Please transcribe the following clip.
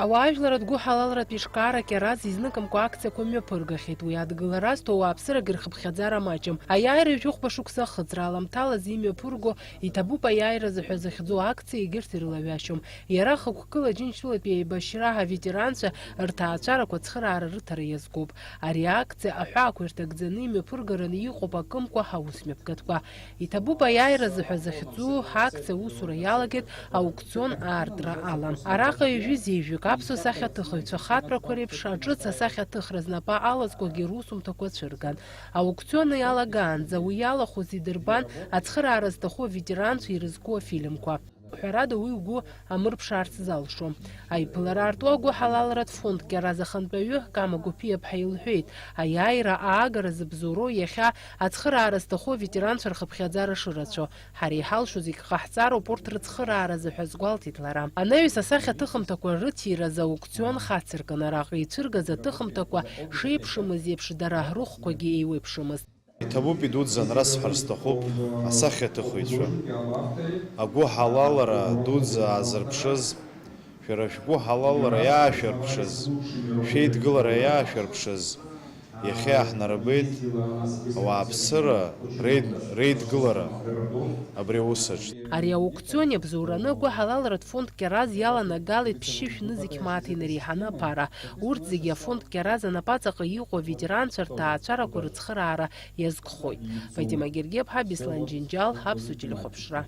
Ауаажәларатә гәыҳалалратә ишкарак иараз изныкымкәа акциақәа мҩаԥыргахьеит. Уи адгыларазтә ауааԥсырагьы рхыԥхьаӡара маҷым. Аиааира ижәыхәба шықәса ахыҵра аламҭалаз имҩаԥырго иҭабуп аиааира заҳәа захьӡу акциа егьырҭ ирылаҩашьом. Иара Хықәкыла Аџьынџьтәылатәи аибашьра аветеранцәа рҭаацәарақәа ацхыраара рыҭара иазкуп. Ари акциа аҳәаақәа ирҭагӡаны имҩаԥыргараны иҟоуп акымкәа ҳаусмҩаԥгатәқәа. Иҭабуп аиааира заҳәа захьӡу акциа аусура иалагеит аукцион аартра ала. Араҟа ижәы-зежәҩык аԥсуа сахьаҭыхыҩцәа хатәрақәа реиԥш аҿыц асахьаҭыхра знапы алазкуагьы русумҭақәа цәырган. Аукцион иалагаанӡа уи иалахәыз идырбан ацхыраара зҭаху аветеранцәа ирызку афильмқәа. Ҳәарада уи угәы амырԥшаарц залшом. Аиԥылара аарту агәыҳалалратә фондк иараз ахантәаҩы Кама Гәыԥиаԥҳа илҳәеит, аиааира аагара зыбзоуроу иахьа ацхыраара зҭаху аветеранцәа рхыԥхьаӡара шырацәо. Ҳара иҳалшоз икҟаҳҵароуп урҭ рыцхыраара заҳәа азгәалҭеит лара. Анаҩс асахьа аҭыхымҭақәа рыҭираз аукцион хацыркын. Араҟа ицәыргаз аҭыхымҭақәа шеиԥшымыз еиԥш дара рыхәқәагьы еиуеиԥшымызт. Иҭабуп идуӡӡан расҳәар сҭахуп асахьаҭыхыҩцәа. Агәыҳалалра дуӡӡа аазырԥшыз, шәара шәгәыҳалалра иаашәырԥшыз, шәеидгылара иаашәырԥшыз, иахьа иаҳнарбеит ауааԥсыра реидгылара абри аусаҿ. Ари аукцион иабзоураны агәыҳалалратә фондк иараз иаланагалеит ԥшьышә нызқь мааҭ инереиҳаны аԥара. Урҭ зегьы афондк иараз анапаҵаҟа иҟоу аветеранцәа рҭаацәарақәа рыцхыраара иазкхоит. Фатима Гергеԥҳа, Беслан Џьынџьал, Аԥсуа телехәаԥшра.